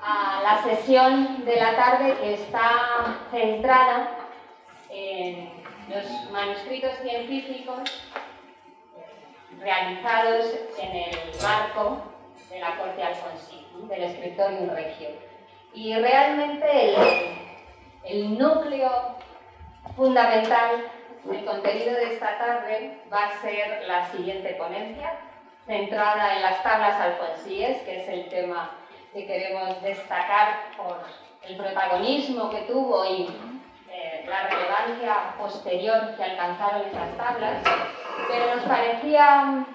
a la sesión de la tarde que está centrada en los manuscritos científicos realizados en el marco de la corte alfonsí, del Scriptorium Regio. Y realmente el núcleo fundamental del contenido de esta tarde va a ser la siguiente ponencia, centrada en las tablas alfonsíes, que es el tema que queremos destacar por el protagonismo que tuvo y la relevancia posterior que alcanzaron esas tablas, pero nos parecía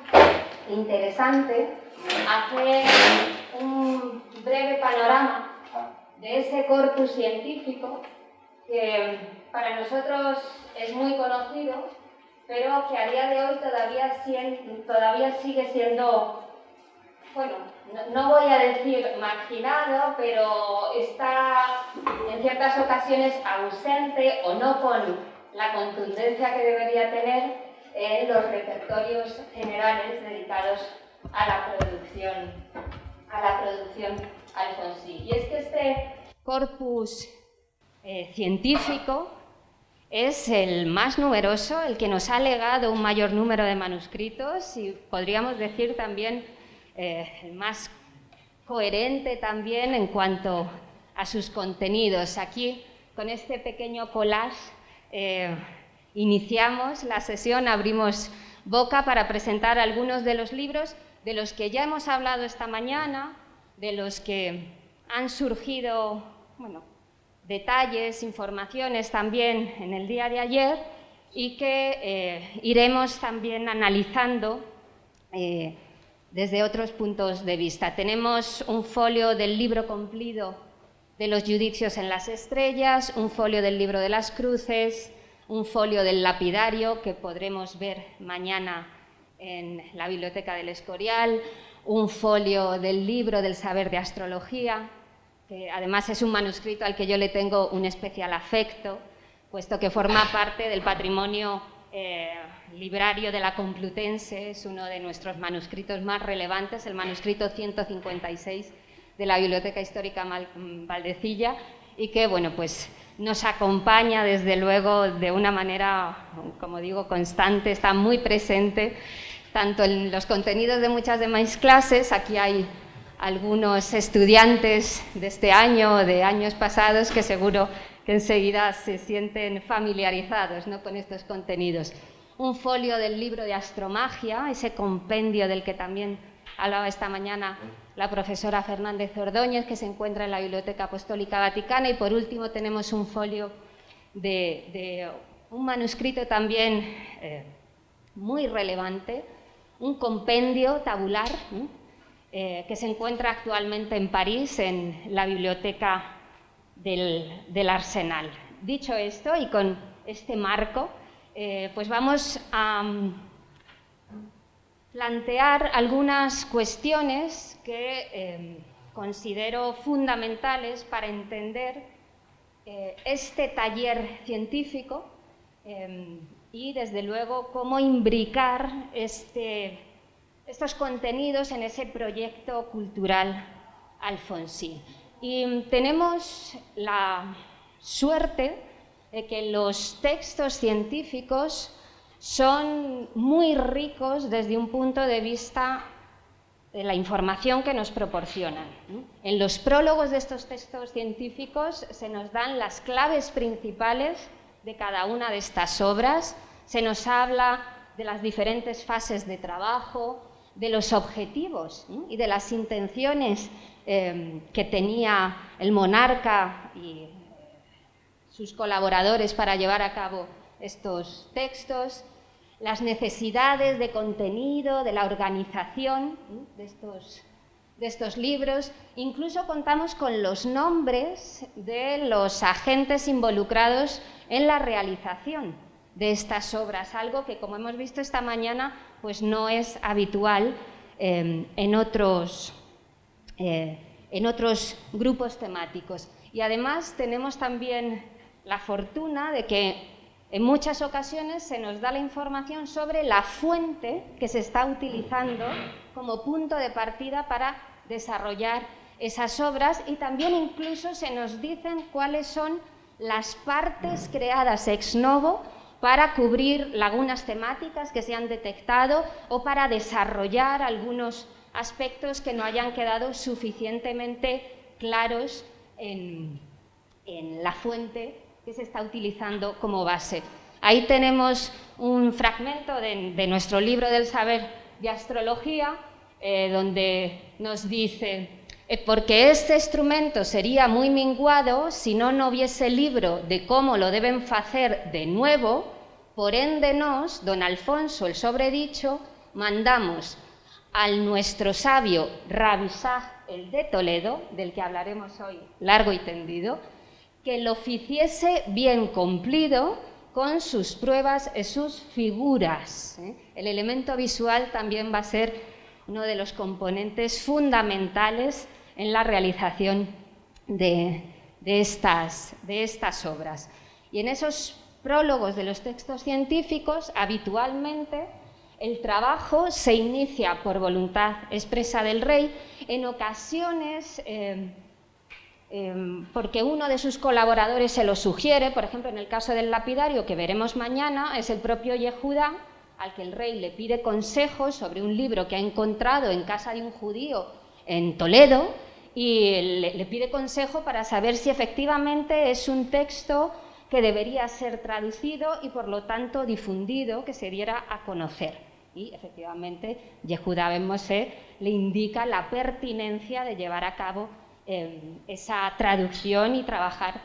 interesante hacer un breve panorama de ese corpus científico que para nosotros es muy conocido, pero que a día de hoy todavía sigue siendo, bueno, no voy a decir marginado, pero está en ciertas ocasiones ausente o no con la contundencia que debería tener en los repertorios generales dedicados a la producción alfonsí. Y es que este corpus científico es el más numeroso, el que nos ha legado un mayor número de manuscritos y podríamos decir también el más coherente también en cuanto a sus contenidos. Aquí, con este pequeño collage, iniciamos la sesión, abrimos boca para presentar algunos de los libros de los que ya hemos hablado esta mañana, de los que han surgido, bueno, detalles, informaciones también en el día de ayer y que iremos también analizando desde otros puntos de vista. Tenemos un folio del libro completo de los Judicios en las Estrellas, un folio del libro de las Cruces, un folio del lapidario que podremos ver mañana en la Biblioteca del Escorial, un folio del libro del saber de astrología, que además es un manuscrito al que yo le tengo un especial afecto, puesto que forma parte del patrimonio librario de la Complutense, es uno de nuestros manuscritos más relevantes, el manuscrito 156 de la Biblioteca Histórica Valdecilla, y que, bueno, pues nos acompaña desde luego de una manera, como digo, constante, está muy presente tanto en los contenidos de muchas de mis clases. Aquí hay algunos estudiantes de este año o de años pasados que seguro que enseguida se sienten familiarizados, ¿no?, con estos contenidos. Un folio del libro de astromagia, ese compendio del que también hablaba esta mañana la profesora Fernández Ordóñez, que se encuentra en la Biblioteca Apostólica Vaticana. Y por último tenemos un folio de un manuscrito también muy relevante, un compendio tabular que se encuentra actualmente en París, en la Biblioteca del Arsenal. Dicho esto, y con este marco, pues vamos a plantear algunas cuestiones que considero fundamentales para entender este taller científico y, desde luego, cómo imbricar estos contenidos en ese proyecto cultural alfonsí. Y tenemos la suerte de que los textos científicos son muy ricos desde un punto de vista de la información que nos proporcionan. En los prólogos de estos textos científicos se nos dan las claves principales de cada una de estas obras, se nos habla de las diferentes fases de trabajo, de los objetivos y de las intenciones que tenía el monarca y sus colaboradores para llevar a cabo estos textos, las necesidades de contenido, de la organización de estos libros. Incluso contamos con los nombres de los agentes involucrados en la realización de estas obras, algo que, como hemos visto esta mañana, pues no es habitual en otros grupos temáticos. Y además tenemos también la fortuna de que en muchas ocasiones se nos da la información sobre la fuente que se está utilizando como punto de partida para desarrollar esas obras, y también incluso se nos dicen cuáles son las partes creadas ex novo para cubrir lagunas temáticas que se han detectado o para desarrollar algunos aspectos que no hayan quedado suficientemente claros en la fuente que se está utilizando como base. Ahí tenemos un fragmento de nuestro libro del saber de astrología, donde nos dice: porque este instrumento sería muy minguado si no hubiese libro de cómo lo deben facer de nuevo, por ende nos, don Alfonso el sobredicho, mandamos al nuestro sabio Rabbi Shah el de Toledo, del que hablaremos hoy largo y tendido, que lo ficiese bien cumplido con sus pruebas y sus figuras. El elemento visual también va a ser uno de los componentes fundamentales en la realización de estas obras. Y en esos prólogos de los textos científicos, habitualmente, el trabajo se inicia por voluntad expresa del rey, en ocasiones porque uno de sus colaboradores se lo sugiere. Por ejemplo, en el caso del lapidario que veremos mañana, es el propio Yehudá al que el rey le pide consejos sobre un libro que ha encontrado en casa de un judío en Toledo, y le pide consejo para saber si efectivamente es un texto que debería ser traducido y por lo tanto difundido, que se diera a conocer. Y efectivamente Yehudá ben Moshe le indica la pertinencia de llevar a cabo esa traducción y trabajar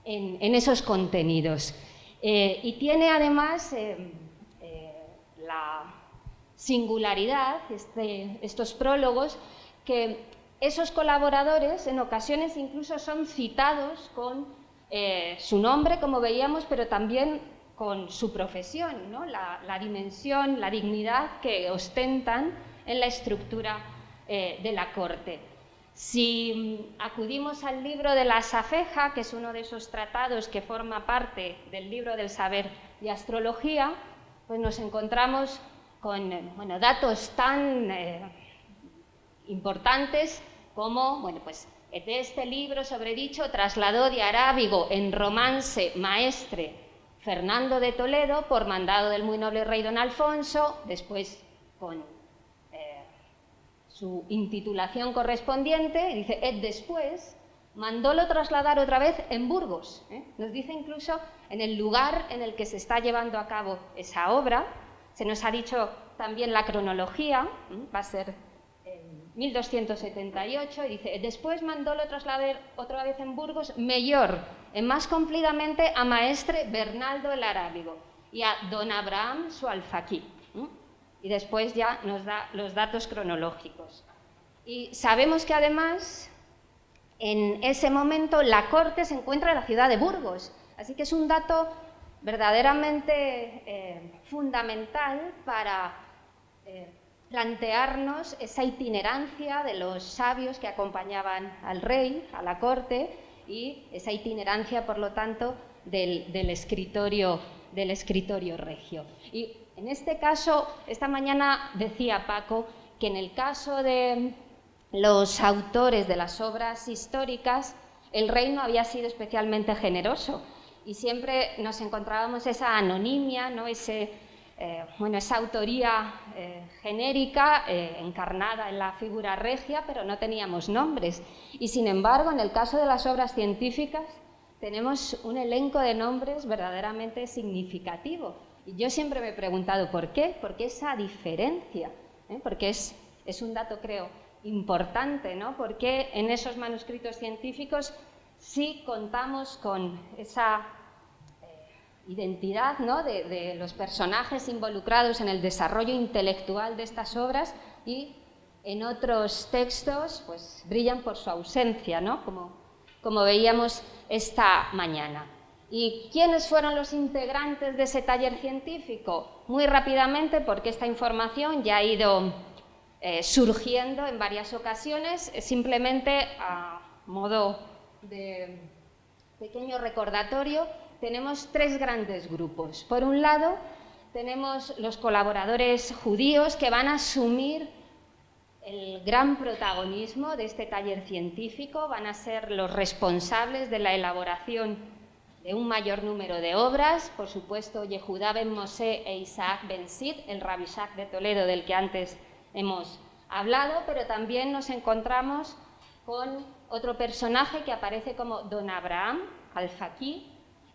en esos contenidos. Y tiene además la singularidad, estos prólogos, que esos colaboradores en ocasiones incluso son citados con su nombre, como veíamos, pero también con su profesión, ¿no? La dimensión, la dignidad que ostentan en la estructura de la corte. Si acudimos al libro de la Safeja, que es uno de esos tratados que forma parte del libro del saber de astrología, pues nos encontramos con datos tan importantes como, pues de este libro sobredicho trasladó de Arábigo en romance maestre Fernando de Toledo por mandado del muy noble rey don Alfonso, después con su intitulación correspondiente, dice, después mandólo trasladar otra vez en Burgos. Nos dice incluso en el lugar en el que se está llevando a cabo esa obra. Se nos ha dicho también la cronología, va a ser en 1278, y dice, después mandólo trasladar otra vez en Burgos, mellor, más cumplidamente a maestre Bernaldo el Arábigo y a don Abraham su alfaquí. Y después ya nos da los datos cronológicos. Y sabemos que además en ese momento la corte se encuentra en la ciudad de Burgos, así que es un dato verdaderamente fundamental para plantearnos esa itinerancia de los sabios que acompañaban al rey, a la corte, y esa itinerancia, por lo tanto, del escritorio regio. Y en este caso, esta mañana decía Paco que en el caso de los autores de las obras históricas, el rey no había sido especialmente generoso y siempre nos encontrábamos esa anonimia, ¿no? Esa autoría genérica encarnada en la figura regia, pero no teníamos nombres. Y sin embargo, en el caso de las obras científicas, tenemos un elenco de nombres verdaderamente significativo. Y yo siempre me he preguntado ¿por qué? ¿Por qué esa diferencia? Porque es un dato, creo, importante, ¿no? Porque en esos manuscritos científicos sí contamos con esa identidad, ¿no? de los personajes involucrados en el desarrollo intelectual de estas obras, y en otros textos pues brillan por su ausencia, ¿no? como veíamos esta mañana. ¿Y quiénes fueron los integrantes de ese taller científico? Muy rápidamente, porque esta información ya ha ido surgiendo en varias ocasiones, simplemente a modo de pequeño recordatorio, tenemos tres grandes grupos. Por un lado, tenemos los colaboradores judíos que van a asumir el gran protagonismo de este taller científico, van a ser los responsables de la elaboración de un mayor número de obras, por supuesto Yehudá ben Moshe e Isaac ben Sid, el Rabishak de Toledo del que antes hemos hablado, pero también nos encontramos con otro personaje que aparece como Don Abraham al-Faqih,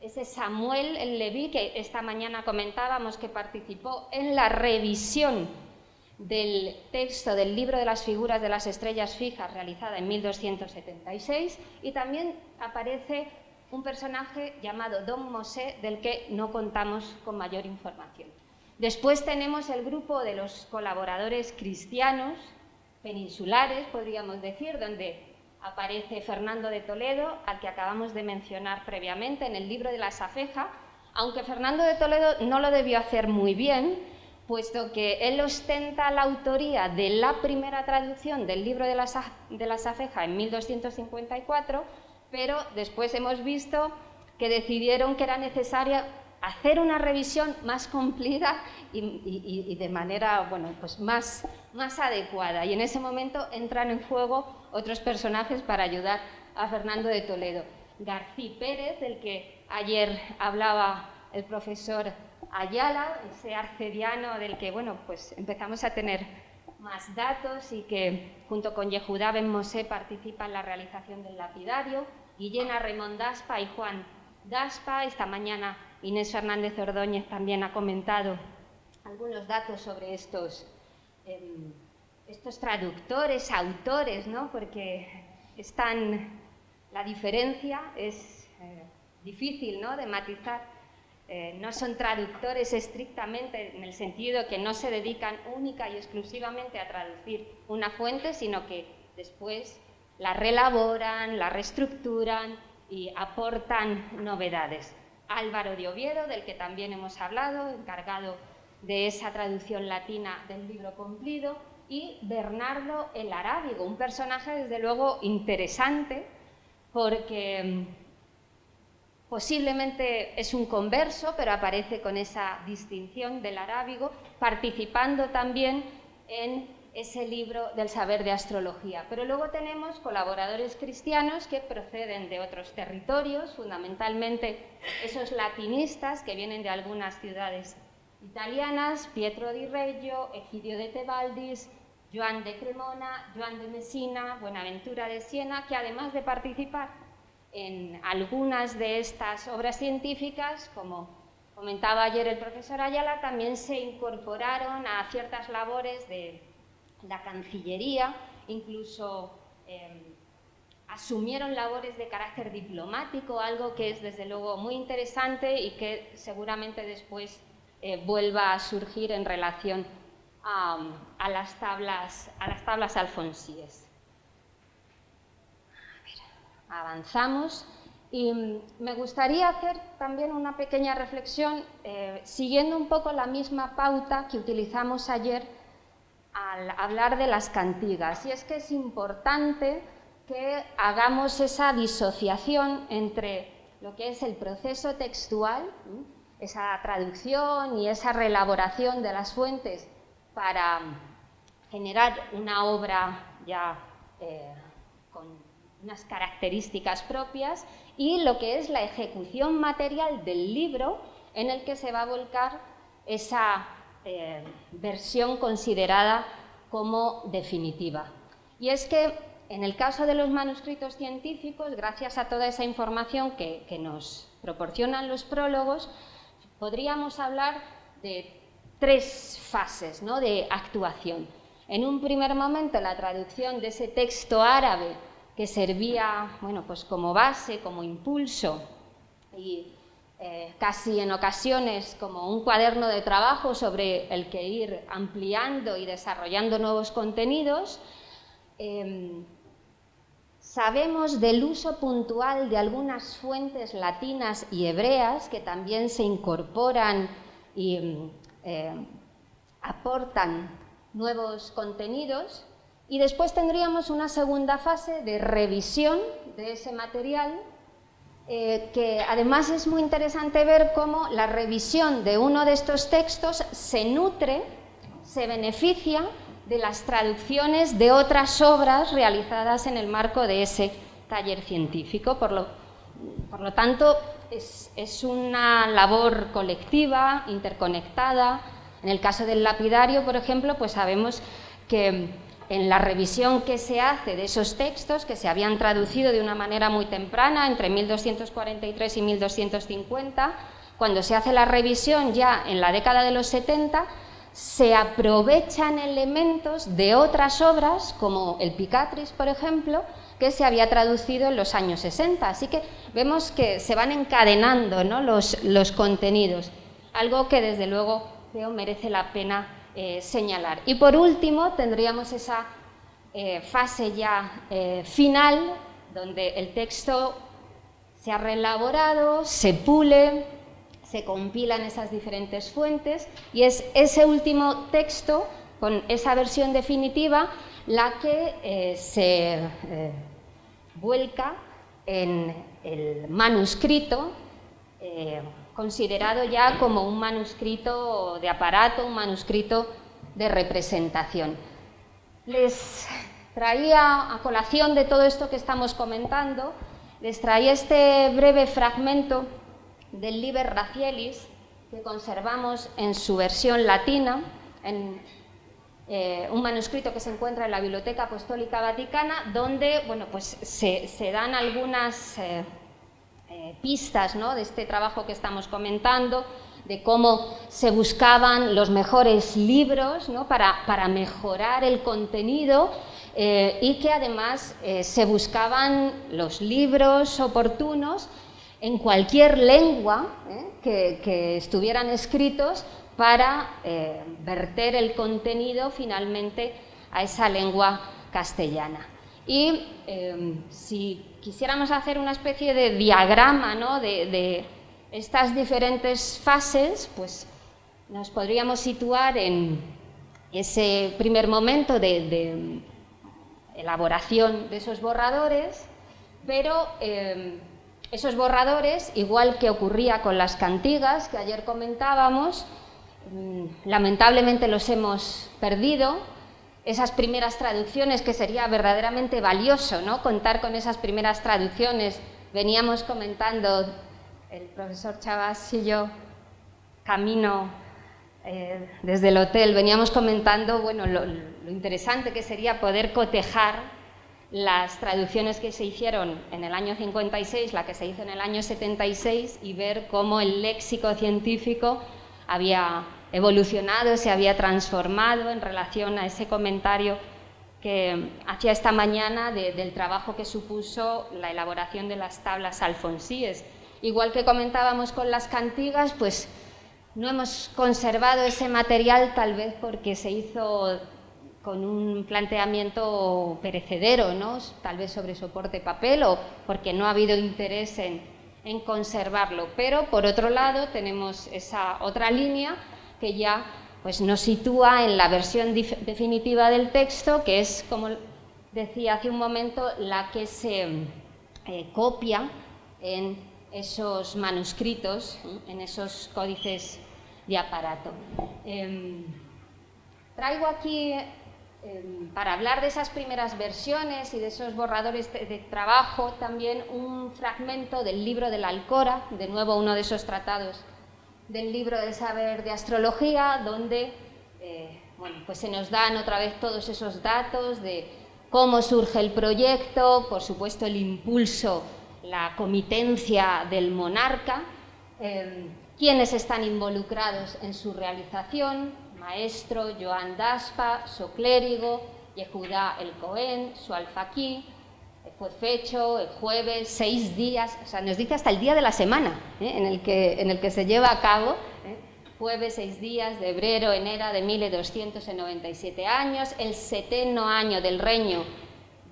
ese Samuel el Leví que esta mañana comentábamos que participó en la revisión del texto del libro de las figuras de las estrellas fijas realizada en 1276, y también aparece un personaje llamado Don Mosé del que no contamos con mayor información. Después tenemos el grupo de los colaboradores cristianos peninsulares, podríamos decir, donde aparece Fernando de Toledo, al que acabamos de mencionar previamente en el libro de la Safeja, aunque Fernando de Toledo no lo debió hacer muy bien, puesto que él ostenta la autoría de la primera traducción del libro de la Safeja en 1254, pero después hemos visto que decidieron que era necesaria hacer una revisión más cumplida y de manera pues más adecuada. Y en ese momento entran en juego otros personajes para ayudar a Fernando de Toledo. García Pérez, del que ayer hablaba el profesor Ayala, ese arcediano del que pues empezamos a tener más datos y que junto con Yehudá ben Mosé participa en la realización del lapidario. Guillén Arremón Daspa y Juan Daspa. Esta mañana Inés Fernández Ordóñez también ha comentado algunos datos sobre estos traductores, autores, ¿no? Porque la diferencia es difícil, ¿no?, de matizar. No son traductores estrictamente en el sentido que no se dedican única y exclusivamente a traducir una fuente, sino que después la reelaboran, la reestructuran y aportan novedades. Álvaro de Oviedo, del que también hemos hablado, encargado de esa traducción latina del libro cumplido, y Bernardo el Arábigo, un personaje desde luego interesante porque posiblemente es un converso, pero aparece con esa distinción del arábigo, participando también en ese libro del saber de astrología. Pero luego tenemos colaboradores cristianos que proceden de otros territorios, fundamentalmente esos latinistas que vienen de algunas ciudades italianas: Pietro di Reggio, Egidio de Tebaldis, Joan de Cremona, Joan de Messina, Buenaventura de Siena, que además de participar en algunas de estas obras científicas, como comentaba ayer el profesor Ayala, también se incorporaron a ciertas labores de la Cancillería, incluso asumieron labores de carácter diplomático, algo que es desde luego muy interesante y que seguramente después vuelva a surgir en relación a las tablas alfonsíes. Avanzamos y me gustaría hacer también una pequeña reflexión siguiendo un poco la misma pauta que utilizamos ayer al hablar de las cantigas, y es que es importante que hagamos esa disociación entre lo que es el proceso textual, esa traducción y esa reelaboración de las fuentes para generar una obra ya con unas características propias, y lo que es la ejecución material del libro en el que se va a volcar esa versión considerada como definitiva. Y es que en el caso de los manuscritos científicos, gracias a toda esa información que nos proporcionan los prólogos, podríamos hablar de tres fases, ¿no?, de actuación. En un primer momento, la traducción de ese texto árabe que servía pues como base, como impulso y casi en ocasiones como un cuaderno de trabajo sobre el que ir ampliando y desarrollando nuevos contenidos. Sabemos del uso puntual de algunas fuentes latinas y hebreas que también se incorporan y aportan nuevos contenidos. Y después tendríamos una segunda fase de revisión de ese material, que además es muy interesante ver cómo la revisión de uno de estos textos se nutre, se beneficia de las traducciones de otras obras realizadas en el marco de ese taller científico. Por lo tanto, es una labor colectiva, interconectada. En el caso del lapidario, por ejemplo, pues sabemos que en la revisión que se hace de esos textos, que se habían traducido de una manera muy temprana, entre 1243 y 1250, cuando se hace la revisión ya en la década de los 70, se aprovechan elementos de otras obras, como el Picatris, por ejemplo, que se había traducido en los años 60. Así que vemos que se van encadenando, ¿no?, los contenidos, algo que desde luego creo merece la pena señalar. Y por último tendríamos esa fase ya final, donde el texto se ha reelaborado, se pule, se compilan esas diferentes fuentes, y es ese último texto, con esa versión definitiva, la que se vuelca en el manuscrito, considerado ya como un manuscrito de aparato, un manuscrito de representación. Les traía, a colación de todo esto que estamos comentando, les traía este breve fragmento del Liber Racielis, que conservamos en su versión latina, en un manuscrito que se encuentra en la Biblioteca Apostólica Vaticana, donde bueno, pues se dan algunas pistas, ¿no?, de este trabajo que estamos comentando, de cómo se buscaban los mejores libros, ¿no?, para mejorar el contenido, y que además se buscaban los libros oportunos en cualquier lengua que estuvieran escritos para verter el contenido finalmente a esa lengua castellana. Y si quisiéramos hacer una especie de diagrama, ¿no?, de estas diferentes fases, pues nos podríamos situar en ese primer momento de elaboración de esos borradores, pero esos borradores, igual que ocurría con las cantigas que ayer comentábamos, lamentablemente los hemos perdido. Esas primeras traducciones, que sería verdaderamente valioso, ¿no?, contar con esas primeras traducciones. Veníamos comentando, el profesor Chavas y yo, camino desde el hotel, veníamos comentando, bueno, lo interesante que sería poder cotejar las traducciones que se hicieron en el año 56, la que se hizo en el año 76, y ver cómo el léxico científico había evolucionado, se había transformado en relación a ese comentario que hacía esta mañana del trabajo que supuso la elaboración de las tablas alfonsíes. Igual que comentábamos con las cantigas, pues no hemos conservado ese material, tal vez porque se hizo con un planteamiento perecedero, ¿no?, tal vez sobre soporte papel, o porque no ha habido interés en conservarlo. Pero por otro lado tenemos esa otra línea que ya pues nos sitúa en la versión definitiva del texto, que es, como decía hace un momento, la que se copia en esos manuscritos, en esos códices de aparato. Traigo aquí, para hablar de esas primeras versiones y de esos borradores de trabajo, también un fragmento del libro de la Alcora, de nuevo uno de esos tratados del libro del saber de astrología, donde bueno, pues se nos dan otra vez todos esos datos de cómo surge el proyecto, por supuesto el impulso, la comitencia del monarca, quiénes están involucrados en su realización: maestro Joan d'Aspa, su clérigo, Yehudá el Cohen, su alfaquí. Fue fecho el jueves, 6 días, o sea, nos dice hasta el día de la semana en el que se lleva a cabo, jueves 6 días de hebrero en era de 1297 años, el 70 año del reino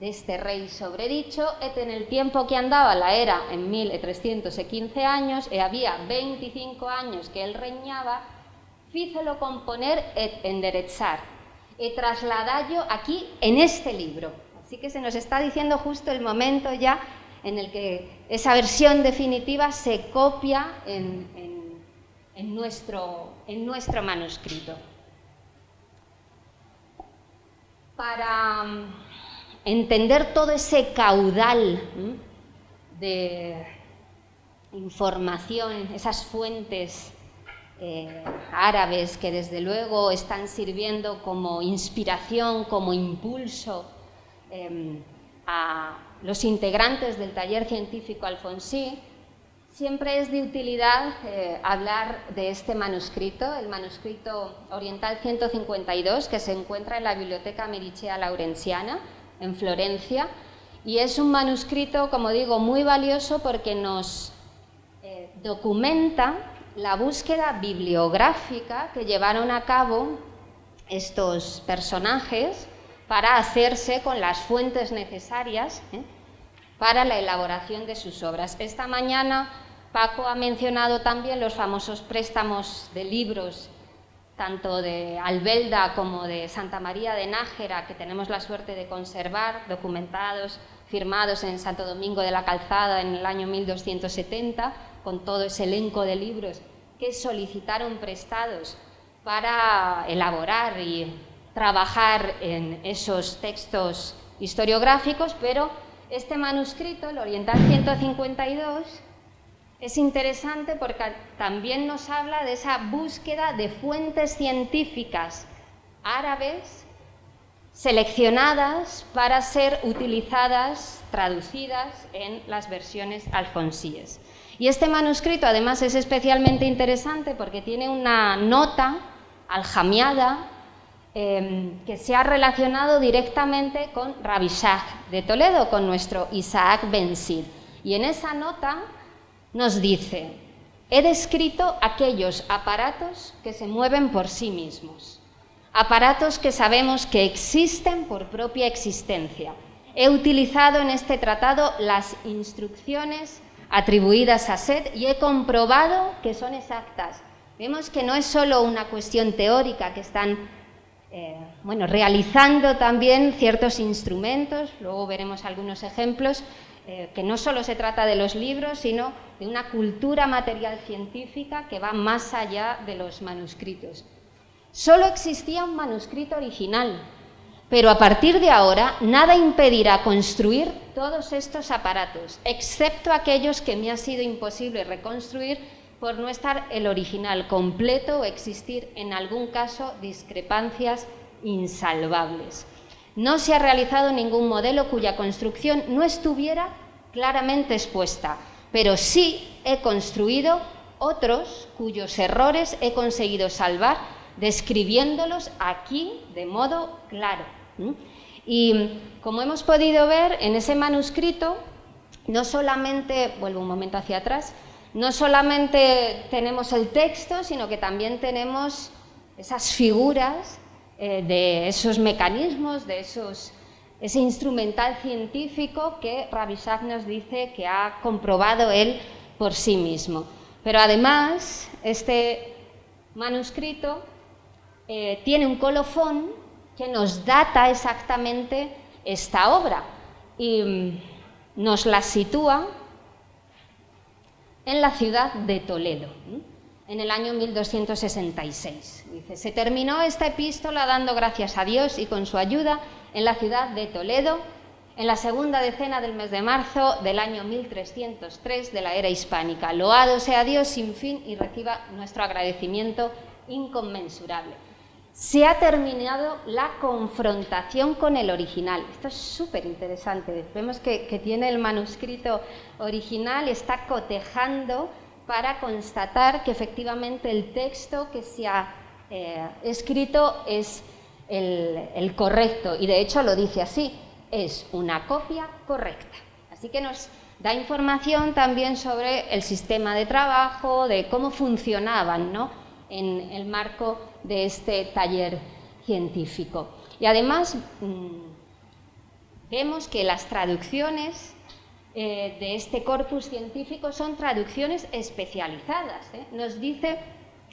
de este rey sobredicho, en el tiempo que andaba la era en 1315 años, e había 25 años que él reñaba, fícelo componer et enderezar, e trasladallo aquí en este libro. Así que se nos está diciendo justo el momento ya en el que esa versión definitiva se copia en nuestro manuscrito. para entender todo ese caudal de información, esas fuentes árabes que desde luego están sirviendo como inspiración, como impulso a los integrantes del taller científico Alfonsí, siempre es de utilidad hablar de este manuscrito, el manuscrito Oriental 152, que se encuentra en la Biblioteca Medicea Laurenziana, en Florencia, y es un manuscrito, como digo, muy valioso porque nos documenta la búsqueda bibliográfica que llevaron a cabo estos personajes para hacerse con las fuentes necesarias para la elaboración de sus obras. Esta mañana Paco ha mencionado también los famosos préstamos de libros, tanto de Albelda como de Santa María de Nájera, que tenemos la suerte de conservar, documentados, firmados en Santo Domingo de la Calzada en el año 1270, con todo ese elenco de libros que solicitaron prestados para elaborar y trabajar en esos textos historiográficos, pero este manuscrito, el Oriental 152, es interesante porque también nos habla de esa búsqueda de fuentes científicas árabes seleccionadas para ser utilizadas, traducidas en las versiones alfonsíes. Y este manuscrito además es especialmente interesante porque tiene una nota aljamiada que se ha relacionado directamente con Rabbi Shah de Toledo, con nuestro Isaac Ben Sid. Y en esa nota nos dice: he descrito aquellos aparatos que se mueven por sí mismos, aparatos que sabemos que existen por propia existencia. He utilizado en este tratado las instrucciones atribuidas a Set y he comprobado que son exactas. Vemos que no es solo una cuestión teórica, que están realizando también ciertos instrumentos, luego veremos algunos ejemplos, que no solo se trata de los libros, sino de una cultura material científica que va más allá de los manuscritos. Solo existía un manuscrito original, pero a partir de ahora nada impedirá construir todos estos aparatos, excepto aquellos que me ha sido imposible reconstruir por no estar el original completo o existir en algún caso discrepancias insalvables. No se ha realizado ningún modelo cuya construcción no estuviera claramente expuesta, pero sí he construido otros cuyos errores he conseguido salvar describiéndolos aquí de modo claro. Y como hemos podido ver en ese manuscrito, no solamente, vuelvo un momento hacia atrás, no solamente tenemos el texto, sino que también tenemos esas figuras de esos mecanismos, de ese instrumental científico que Rabbi Shah nos dice que ha comprobado él por sí mismo. Pero además, este manuscrito tiene un colofón que nos data exactamente esta obra y nos la sitúa en la ciudad de Toledo, en el año 1266. Dice: se terminó esta epístola dando gracias a Dios y con su ayuda en la ciudad de Toledo, en la segunda decena del mes de marzo del año 1303 de la era hispánica. Loado sea Dios sin fin y reciba nuestro agradecimiento inconmensurable. Se ha terminado la confrontación con el original. Esto es súper interesante. Vemos que tiene el manuscrito original, está cotejando para constatar que efectivamente el texto que se ha escrito es el correcto. Y de hecho lo dice así: es una copia correcta. Así que nos da información también sobre el sistema de trabajo, de cómo funcionaban, ¿no?, en el marco de este taller científico. Y además vemos que las traducciones de este corpus científico son traducciones especializadas. Nos dice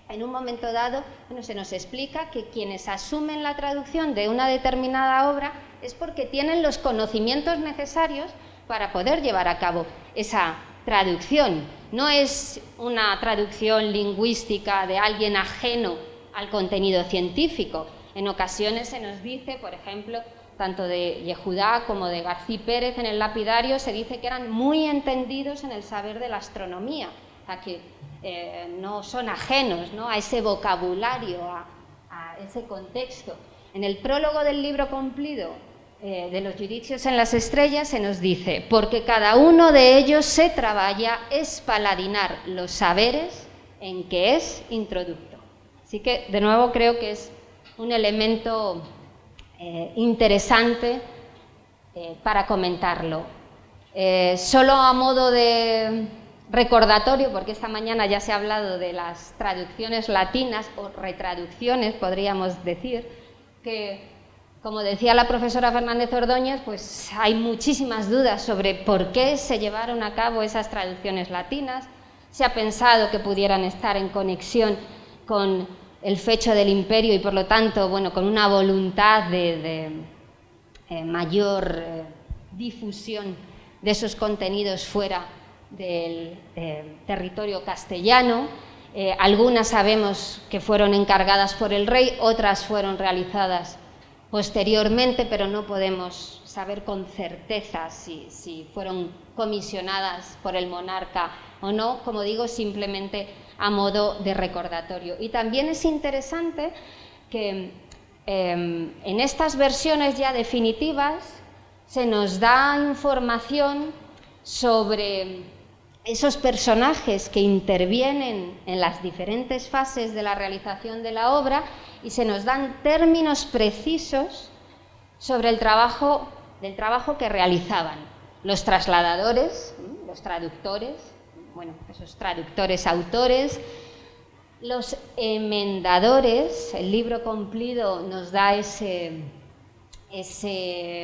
en un momento dado, se nos explica que quienes asumen la traducción de una determinada obra es porque tienen los conocimientos necesarios para poder llevar a cabo esa traducción. No es una traducción lingüística de alguien ajeno al contenido científico, En ocasiones se nos dice, por ejemplo, tanto de Yehudá como de García Pérez en el lapidario, se dice que eran muy entendidos en el saber de la astronomía, o sea, que no son ajenos, ¿no?, a ese vocabulario, a ese contexto. En el prólogo del libro cumplido de los Judicios en las estrellas se nos dice: porque cada uno de ellos se traballa espaladinar los saberes en que es introducto. Así que, de nuevo, creo que es un elemento interesante para comentarlo. Solo a modo de recordatorio, porque esta mañana ya se ha hablado de las traducciones latinas o retraducciones, podríamos decir, que, como decía la profesora Fernández Ordóñez, pues hay muchísimas dudas sobre por qué se llevaron a cabo esas traducciones latinas. Se ha pensado que pudieran estar en conexión con el fecho del imperio y, por lo tanto, bueno, con una voluntad de mayor difusión de esos contenidos fuera del territorio castellano. Algunas sabemos que fueron encargadas por el rey, otras fueron realizadas posteriormente, pero no podemos saber con certeza si fueron comisionadas por el monarca o no, como digo, simplemente a modo de recordatorio. Y también es interesante que en estas versiones ya definitivas se nos da información sobre esos personajes que intervienen en las diferentes fases de la realización de la obra, y se nos dan términos precisos sobre el trabajo que realizaban los trasladadores, los traductores, bueno, esos traductores autores, los emendadores. El libro cumplido nos da ese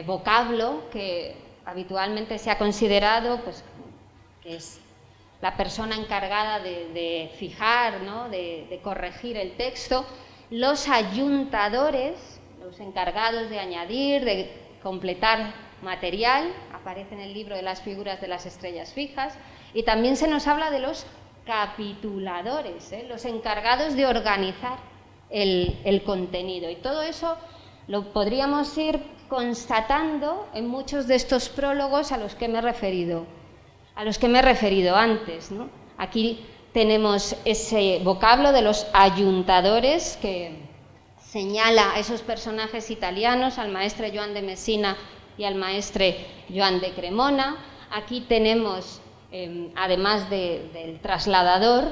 vocablo que habitualmente se ha considerado, pues, que es la persona encargada de fijar, ¿no?, de corregir el texto. Los ayuntadores, los encargados de añadir, de completar material, aparece en el libro de las figuras de las estrellas fijas. Y también se nos habla de los capituladores, los encargados de organizar el contenido. Y todo eso lo podríamos ir constatando en muchos de estos prólogos a los que me he referido antes, ¿no? Aquí tenemos ese vocablo de los ayuntadores que señala a esos personajes italianos, al maestre Joan de Messina y al maestre Joan de Cremona. Aquí tenemos, además del trasladador,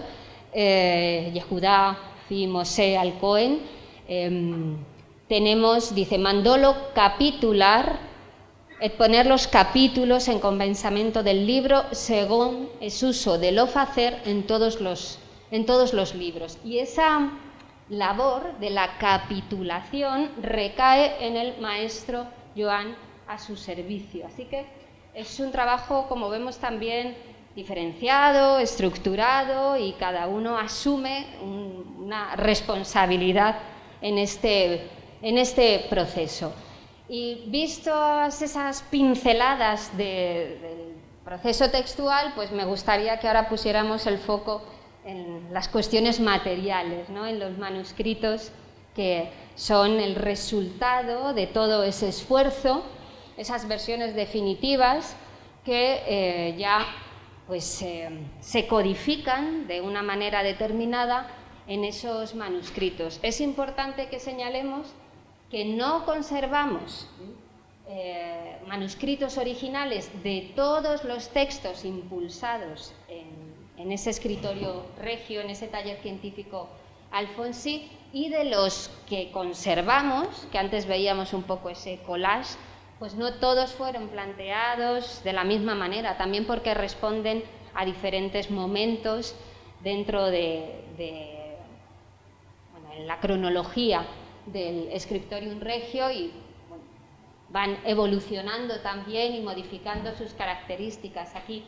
Yehudá fi Mosè al Cohen, tenemos, dice, mandolo capitular, et poner los capítulos en convencimiento del libro según es uso de lo facer en todos los libros. Y esa labor de la capitulación recae en el maestro Joan a su servicio. Así que es un trabajo, como vemos, también diferenciado, estructurado, y cada uno asume una responsabilidad en este proceso. Y vistas esas pinceladas del proceso textual, pues me gustaría que ahora pusiéramos el foco en las cuestiones materiales, ¿no?, en los manuscritos que son el resultado de todo ese esfuerzo, esas versiones definitivas que ya pues, se codifican de una manera determinada en esos manuscritos. Es importante que señalemos que no conservamos manuscritos originales de todos los textos impulsados en ese escritorio regio, en ese taller científico alfonsí, y de los que conservamos, que antes veíamos un poco ese collage, pues no todos fueron planteados de la misma manera, también porque responden a diferentes momentos dentro de en la cronología del Scriptorium Regio, y bueno, van evolucionando también y modificando sus características. Aquí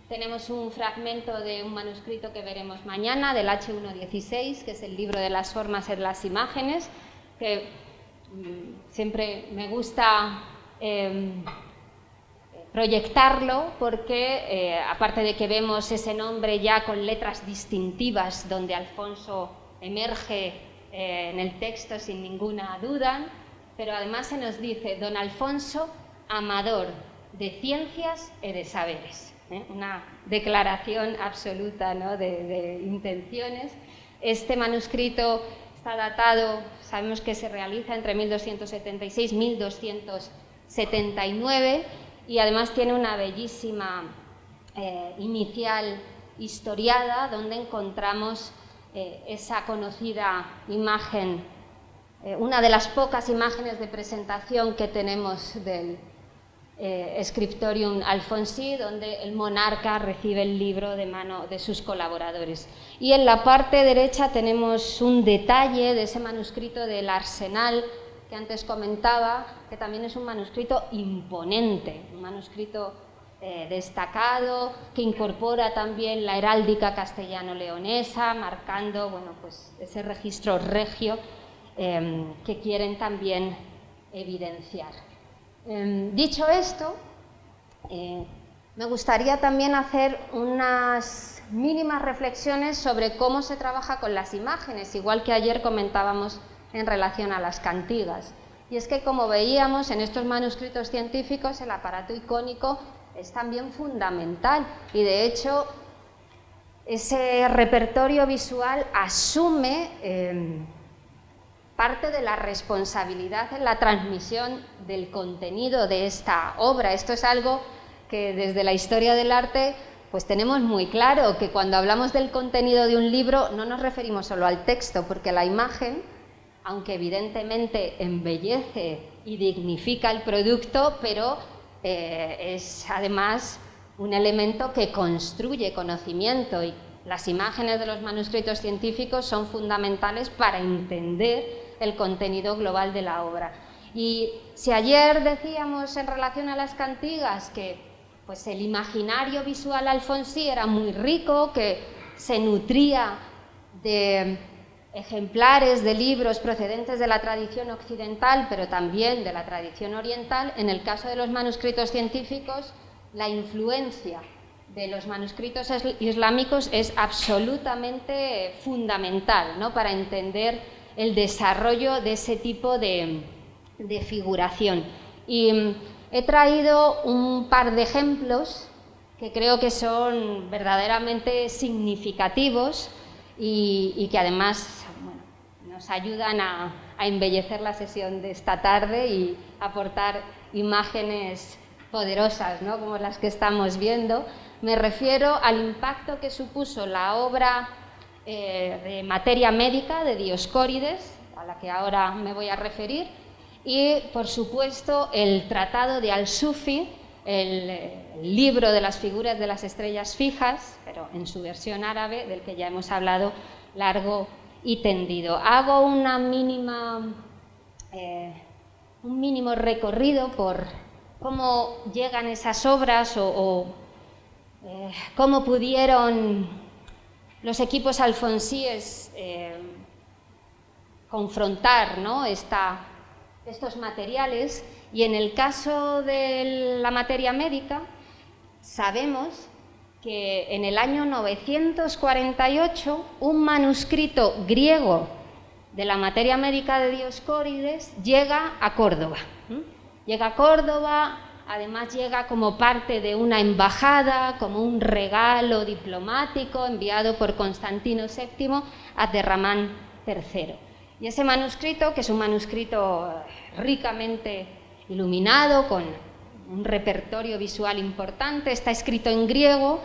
tenemos un fragmento de un manuscrito que veremos mañana, del H116, que es el libro de las formas en las imágenes, que siempre me gusta proyectarlo porque, aparte de que vemos ese nombre ya con letras distintivas, donde Alfonso emerge en el texto sin ninguna duda, pero además se nos dice don Alfonso, amador de ciencias y de saberes. Una declaración absoluta, ¿no?, de intenciones. Este manuscrito está datado, sabemos que se realiza entre 1276 y 1279 y además tiene una bellísima inicial historiada donde encontramos esa conocida imagen, una de las pocas imágenes de presentación que tenemos del Scriptorium Alfonsi, donde el monarca recibe el libro de mano de sus colaboradores. Y en la parte derecha tenemos un detalle de ese manuscrito del Arsenal que antes comentaba, que también es un manuscrito imponente, un manuscrito destacado, que incorpora también la heráldica castellano-leonesa, marcando, bueno, pues ese registro regio que quieren también evidenciar. Dicho esto, me gustaría también hacer unas mínimas reflexiones sobre cómo se trabaja con las imágenes, igual que ayer comentábamos en relación a las cantigas. Y es que, como veíamos en estos manuscritos científicos, el aparato icónico es también fundamental y, de hecho, ese repertorio visual asume parte de la responsabilidad en la transmisión del contenido de esta obra. Esto es algo que desde la historia del arte pues tenemos muy claro, que cuando hablamos del contenido de un libro no nos referimos solo al texto, porque la imagen, aunque evidentemente embellece y dignifica el producto, pero es además un elemento que construye conocimiento, y las imágenes de los manuscritos científicos son fundamentales para entender el contenido global de la obra. Y si ayer decíamos en relación a las cantigas que pues el imaginario visual alfonsí era muy rico, que se nutría de ejemplares de libros procedentes de la tradición occidental, pero también de la tradición oriental, en el caso de los manuscritos científicos, la influencia de los manuscritos islámicos es absolutamente fundamental, ¿no?, para entender el desarrollo de ese tipo de figuración. Y he traído un par de ejemplos que creo que son verdaderamente significativos y que además, bueno, nos ayudan a embellecer la sesión de esta tarde y aportar imágenes poderosas, ¿no?, como las que estamos viendo. Me refiero al impacto que supuso la obra de materia médica de Dioscórides, a la que ahora me voy a referir, y, por supuesto, el Tratado de Al-Sufi, el libro de las figuras de las estrellas fijas, pero en su versión árabe, del que ya hemos hablado largo y tendido. Hago una un mínimo recorrido por cómo llegan esas obras o cómo pudieron los equipos alfonsíes confrontar, ¿no?, estos materiales. Y en el caso de la materia médica, sabemos que en el año 948 un manuscrito griego de la materia médica de Dioscórides llega a Córdoba. Llega a Córdoba, además llega como parte de una embajada, como un regalo diplomático enviado por Constantino VII a Abderramán III. Y ese manuscrito, que es un manuscrito ricamente iluminado, con un repertorio visual importante, está escrito en griego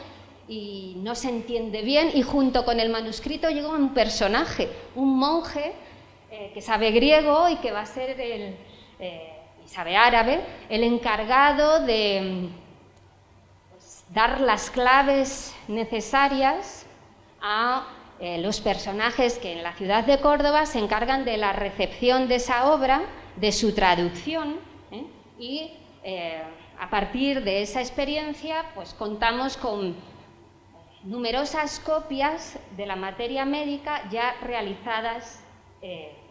y no se entiende bien, y junto con el manuscrito llega un personaje, un monje que sabe griego y que va a ser y sabe árabe, el encargado de dar las claves necesarias a los personajes que en la ciudad de Córdoba se encargan de la recepción de esa obra, de su traducción, y a partir de esa experiencia pues contamos con numerosas copias de la materia médica ya realizadas,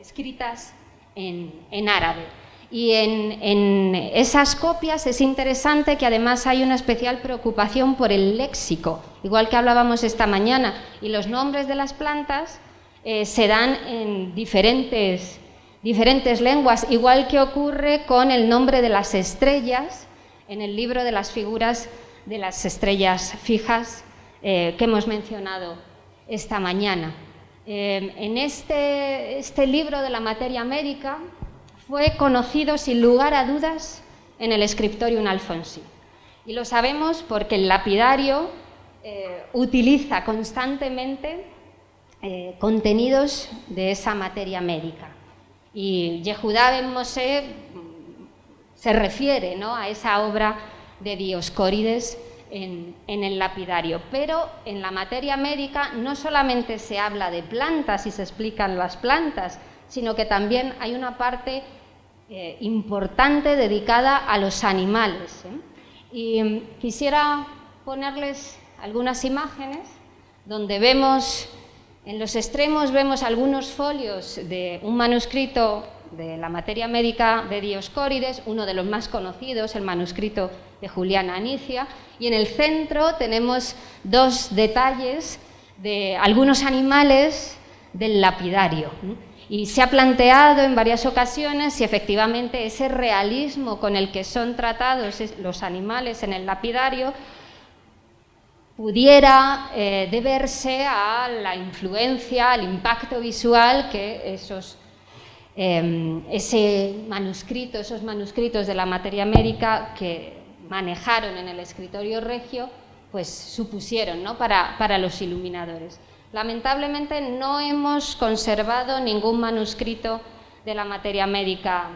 escritas en árabe. Y en esas copias es interesante que además hay una especial preocupación por el léxico, igual que hablábamos esta mañana, y los nombres de las plantas se dan en diferentes lenguas, igual que ocurre con el nombre de las estrellas en el libro de las figuras de las estrellas fijas que hemos mencionado esta mañana. En este libro de la materia médica fue conocido sin lugar a dudas en el Scriptorium Alfonsi. Y lo sabemos porque el lapidario utiliza constantemente contenidos de esa materia médica. Y Yehudá ben Moshe se refiere, ¿no?, a esa obra de Dioscórides en el lapidario. Pero en la materia médica no solamente se habla de plantas y se explican las plantas, sino que también hay una parte importante dedicada a los animales. Y quisiera ponerles algunas imágenes donde vemos, en los extremos vemos algunos folios de un manuscrito de la materia médica de Dioscórides, uno de los más conocidos, el manuscrito de Juliana Anicia, y en el centro tenemos dos detalles de algunos animales del lapidario. Y se ha planteado en varias ocasiones si efectivamente ese realismo con el que son tratados los animales en el lapidario pudiera deberse a la influencia, al impacto visual que esos manuscritos de la materia médica que manejaron en el escritorio regio, pues supusieron, ¿no?, para los iluminadores. Lamentablemente no hemos conservado ningún manuscrito de la materia médica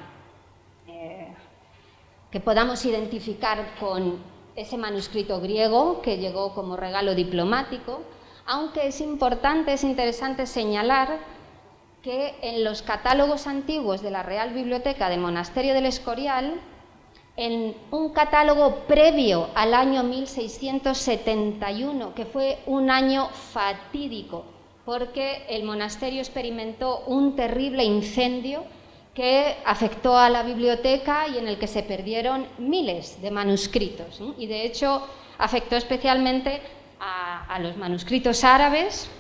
que podamos identificar con ese manuscrito griego que llegó como regalo diplomático, aunque es interesante señalar que en los catálogos antiguos de la Real Biblioteca del Monasterio del Escorial, en un catálogo previo al año 1671, que fue un año fatídico, porque el monasterio experimentó un terrible incendio que afectó a la biblioteca y en el que se perdieron miles de manuscritos, y de hecho afectó especialmente a los manuscritos árabes,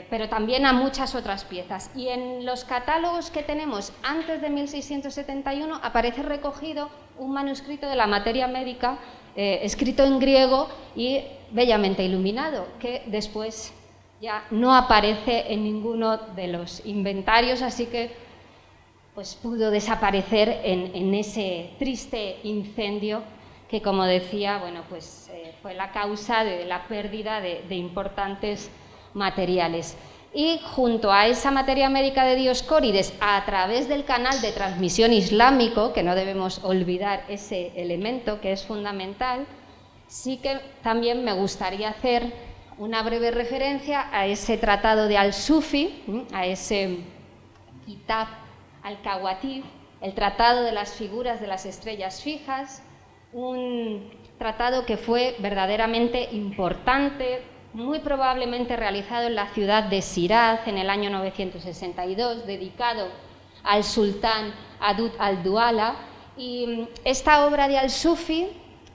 pero también a muchas otras piezas. Y en los catálogos que tenemos antes de 1671 aparece recogido un manuscrito de la materia médica escrito en griego y bellamente iluminado, que después ya no aparece en ninguno de los inventarios, así que pues pudo desaparecer en ese triste incendio que, como decía, bueno, pues fue la causa de la pérdida de importantes materiales. Y junto a esa materia médica de Dioscórides, a través del canal de transmisión islámico, que no debemos olvidar ese elemento que es fundamental, sí que también me gustaría hacer una breve referencia a ese tratado de Al-Sufi, a ese Kitab Al-Kawatib, el tratado de las figuras de las estrellas fijas, un tratado que fue verdaderamente importante, muy probablemente realizado en la ciudad de Shiraz en el año 962, dedicado al sultán Adud al-Duala. Y esta obra de Al-Sufi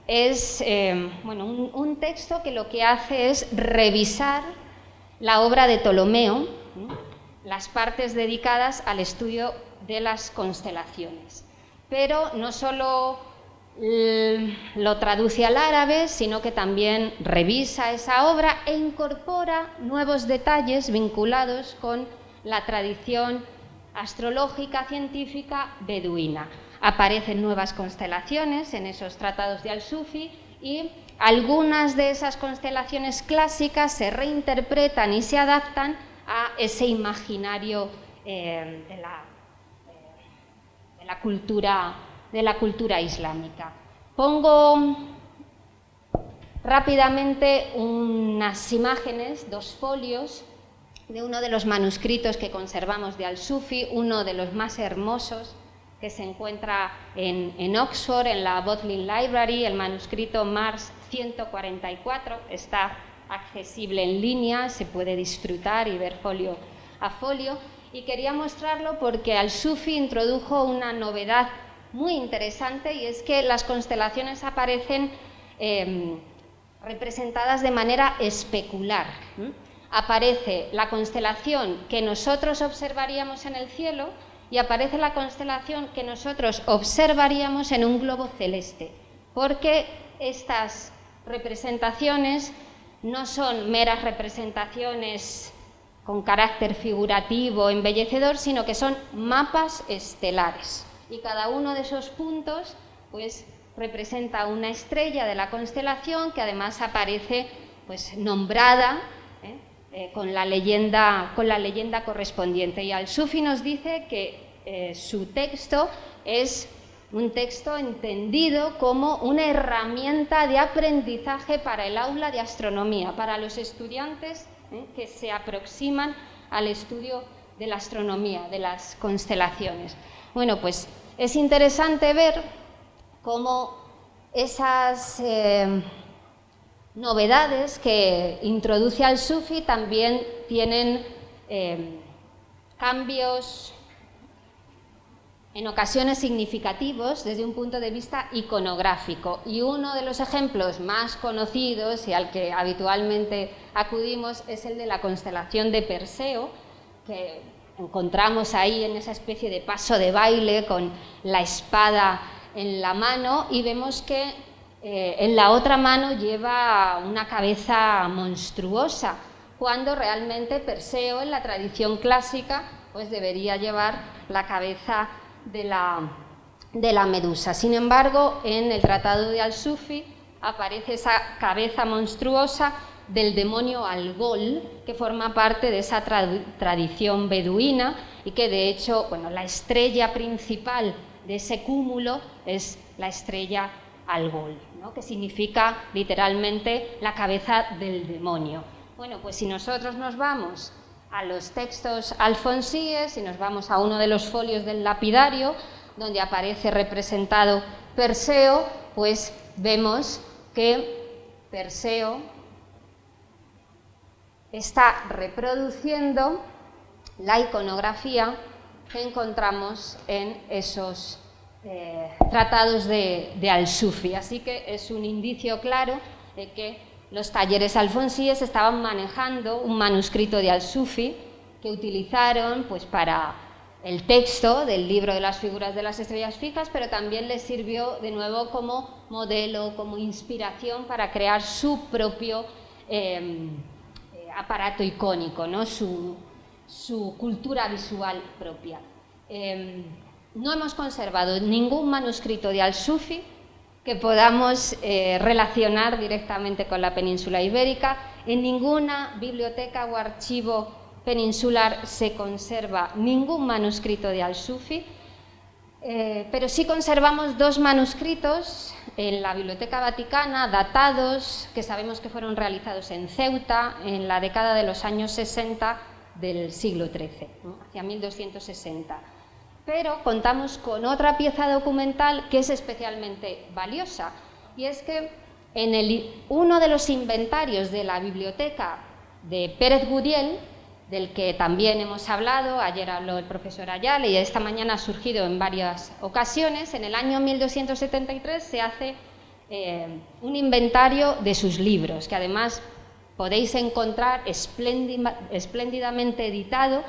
es un texto que lo que hace es revisar la obra de Ptolomeo, las partes dedicadas al estudio de las constelaciones. Pero no solo lo traduce al árabe, sino que también revisa esa obra e incorpora nuevos detalles vinculados con la tradición astrológica científica beduina. Aparecen nuevas constelaciones en esos tratados de Al-Sufi y algunas de esas constelaciones clásicas se reinterpretan y se adaptan a ese imaginario de la cultura islámica. Pongo rápidamente unas imágenes, dos folios, de uno de los manuscritos que conservamos de Al-Sufi, uno de los más hermosos, que se encuentra en Oxford, en la Bodleian Library, el manuscrito Mars 144, está accesible en línea, se puede disfrutar y ver folio a folio, y quería mostrarlo porque Al-Sufi introdujo una novedad muy interesante, y es que las constelaciones aparecen representadas de manera especular. aparece la constelación que nosotros observaríamos en el cielo y aparece la constelación que nosotros observaríamos en un globo celeste, porque estas representaciones no son meras representaciones con carácter figurativo, embellecedor, sino que son mapas estelares. Y cada uno de esos puntos, pues, representa una estrella de la constelación que además aparece, pues, nombrada con la leyenda correspondiente. Y Al-Sufi nos dice que su texto es un texto entendido como una herramienta de aprendizaje para el aula de astronomía, para los estudiantes que se aproximan al estudio de la astronomía, de las constelaciones. Bueno, pues es interesante ver cómo esas novedades que introduce Al-Sufi también tienen cambios en ocasiones significativos desde un punto de vista iconográfico. Y uno de los ejemplos más conocidos y al que habitualmente acudimos es el de la constelación de Perseo, que encontramos ahí en esa especie de paso de baile con la espada en la mano, y vemos que en la otra mano lleva una cabeza monstruosa, cuando realmente Perseo en la tradición clásica pues debería llevar la cabeza de la medusa. Sin embargo, en el tratado de Al-Sufi aparece esa cabeza monstruosa del demonio Algol, que forma parte de esa tradición beduina y que de hecho, bueno, la estrella principal de ese cúmulo es la estrella Algol, ¿no?, que significa literalmente la cabeza del demonio. Bueno, pues si nosotros nos vamos a los textos alfonsíes y nos vamos a uno de los folios del lapidario, donde aparece representado Perseo, pues vemos que Perseo está reproduciendo la iconografía que encontramos en esos tratados de Al-Sufi. Así que es un indicio claro de que los talleres alfonsíes estaban manejando un manuscrito de Al-Sufi que utilizaron pues para el texto del libro de las figuras de las estrellas fijas, pero también les sirvió de nuevo como modelo, como inspiración para crear su propio aparato icónico, ¿no?, su cultura visual propia. No hemos conservado ningún manuscrito de Al-Sufi que podamos relacionar directamente con la península ibérica. En ninguna biblioteca o archivo peninsular se conserva ningún manuscrito de Al-Sufi, pero sí conservamos dos manuscritos en la Biblioteca Vaticana, datados, que sabemos que fueron realizados en Ceuta en la década de los años 60 del siglo XIII, ¿no?, hacia 1260. Pero contamos con otra pieza documental que es especialmente valiosa, y es que en uno de los inventarios de la biblioteca de Pérez Gudiel, del que también hemos hablado, ayer habló el profesor Ayala y esta mañana ha surgido en varias ocasiones, en el año 1273 se hace un inventario de sus libros, que además podéis encontrar espléndidamente editado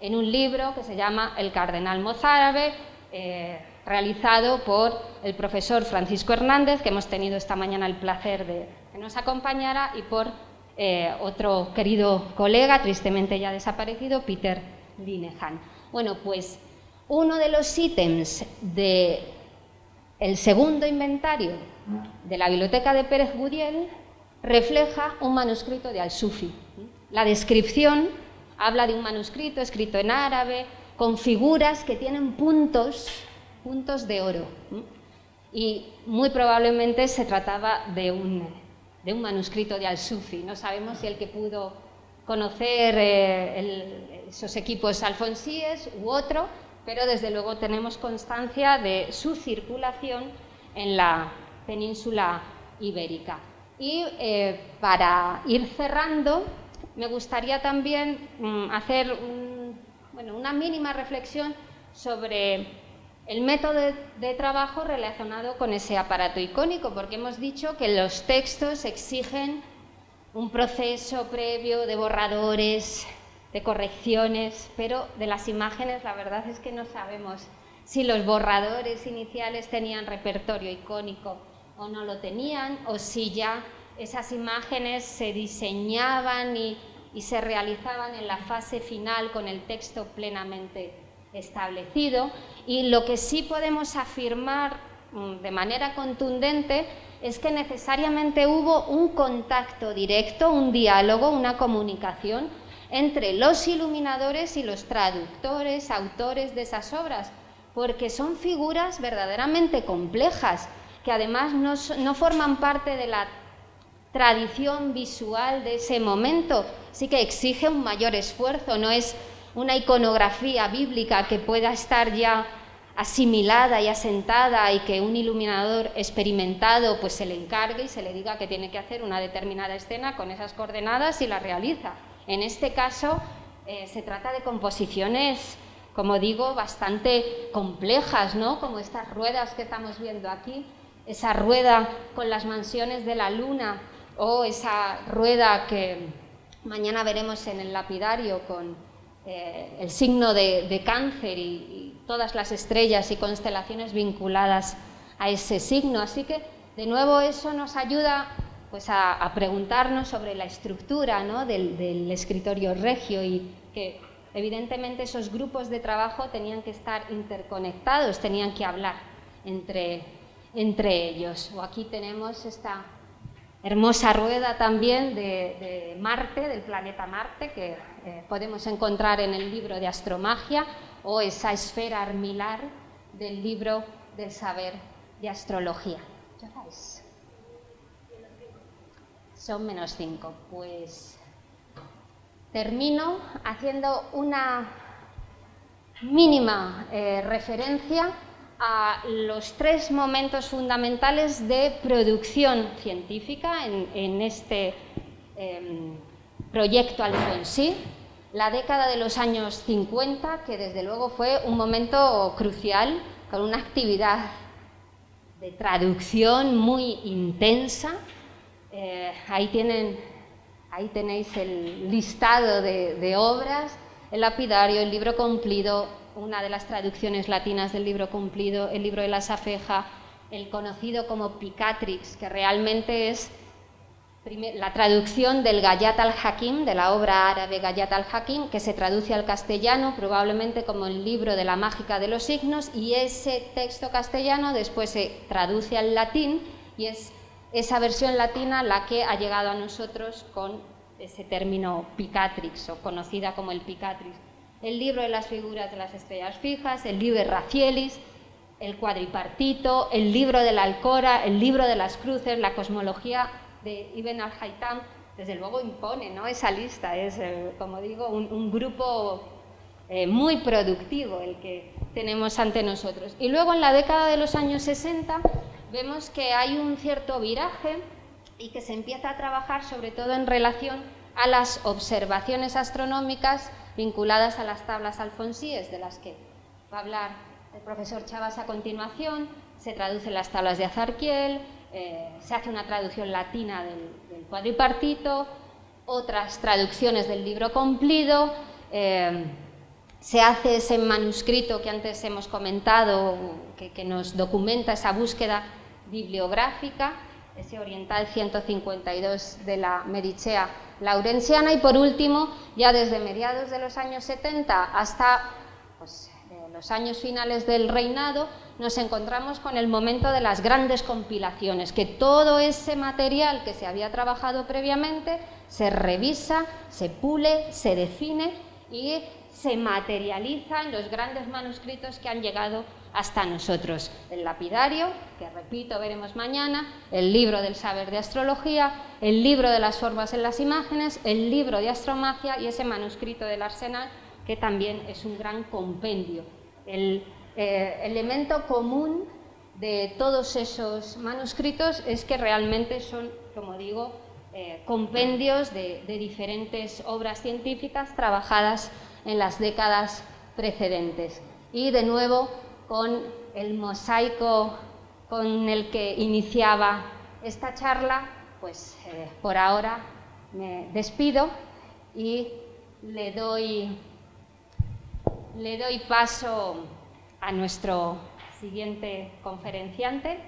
en un libro que se llama El Cardenal Mozárabe, realizado por el profesor Francisco Hernández, que hemos tenido esta mañana el placer de que nos acompañara, y por otro querido colega, tristemente ya desaparecido, Peter Linehan. Bueno, pues uno de los ítems del segundo inventario de la biblioteca de Pérez Gudiel refleja un manuscrito de Al-Sufi. La descripción habla de un manuscrito escrito en árabe, con figuras que tienen puntos de oro. Y muy probablemente se trataba de un manuscrito de Al-Sufi. No sabemos si el que pudo conocer esos equipos alfonsíes u otro, pero desde luego tenemos constancia de su circulación en la península ibérica. Y para ir cerrando, me gustaría también hacer una mínima reflexión sobre el método de trabajo relacionado con ese aparato icónico, porque hemos dicho que los textos exigen un proceso previo de borradores, de correcciones, pero de las imágenes la verdad es que no sabemos si los borradores iniciales tenían repertorio icónico o no lo tenían, o si ya esas imágenes se diseñaban y se realizaban en la fase final con el texto plenamente establecido. Y lo que sí podemos afirmar de manera contundente es que necesariamente hubo un contacto directo, un diálogo, una comunicación entre los iluminadores y los traductores, autores de esas obras, porque son figuras verdaderamente complejas, que además no forman parte de la tradición visual de ese momento, sí que exige un mayor esfuerzo, no es una iconografía bíblica que pueda estar ya asimilada y asentada y que un iluminador experimentado pues se le encargue y se le diga que tiene que hacer una determinada escena con esas coordenadas y la realiza. En este caso se trata de composiciones, como digo, bastante complejas, ¿no? Como estas ruedas que estamos viendo aquí, esa rueda con las mansiones de la luna o esa rueda que mañana veremos en el lapidario con el signo de Cáncer y todas las estrellas y constelaciones vinculadas a ese signo. Así que, de nuevo, eso nos ayuda pues, a preguntarnos sobre la estructura, ¿no? del escritorio regio, y que evidentemente esos grupos de trabajo tenían que estar interconectados, tenían que hablar entre ellos. O aquí tenemos esta hermosa rueda también de Marte, del planeta Marte, que podemos encontrar en el libro de Astromagia, o esa esfera armilar del libro del saber de astrología. Son -5. Pues termino haciendo una mínima referencia a los 3 momentos fundamentales de producción científica en este proyecto Alfonsí. La década de los años 50, que desde luego fue un momento crucial, con una actividad de traducción muy intensa. Ahí tenéis el listado de obras: el lapidario, el libro cumplido, una de las traducciones latinas del libro cumplido, el libro de la Safeja, el conocido como Picatrix, que realmente es la traducción del Gayat al-Hakim, de la obra árabe Gayat al-Hakim, que se traduce al castellano probablemente como el libro de la mágica de los signos, y ese texto castellano después se traduce al latín, y es esa versión latina la que ha llegado a nosotros con ese término Picatrix, o conocida como el Picatrix. El libro de las figuras de las estrellas fijas, el Liber Racielis, el Cuadripartito, el libro de la Alcora, el libro de las cruces, la cosmología de Ibn al-Haytham. Desde luego impone, ¿no?, esa lista. Es, como digo, un grupo muy productivo el que tenemos ante nosotros. Y luego, en la década de los años 60, vemos que hay un cierto viraje y que se empieza a trabajar sobre todo en relación a las observaciones astronómicas vinculadas a las tablas alfonsíes, de las que va a hablar el profesor Chavas a continuación. Se traducen las tablas de Azarquiel, se hace una traducción latina del Cuadripartito, otras traducciones del libro cumplido, se hace ese manuscrito que antes hemos comentado, que nos documenta esa búsqueda bibliográfica, ese Oriental 152 de la Medicea Laurenziana. Y por último, ya desde mediados de los años 70 hasta los años finales del reinado, nos encontramos con el momento de las grandes compilaciones, que todo ese material que se había trabajado previamente se revisa, se pule, se define y se materializa en los grandes manuscritos que han llegado hasta nosotros. El lapidario, que repito, veremos mañana, el libro del saber de astrología, el libro de las formas en las imágenes, el libro de astromagia y ese manuscrito del arsenal, que también es un gran compendio. El elemento común de todos esos manuscritos es que realmente son, como digo, compendios de diferentes obras científicas trabajadas en las décadas precedentes. Y de nuevo, con el mosaico con el que iniciaba esta charla, pues por ahora me despido y le doy paso a nuestro siguiente conferenciante,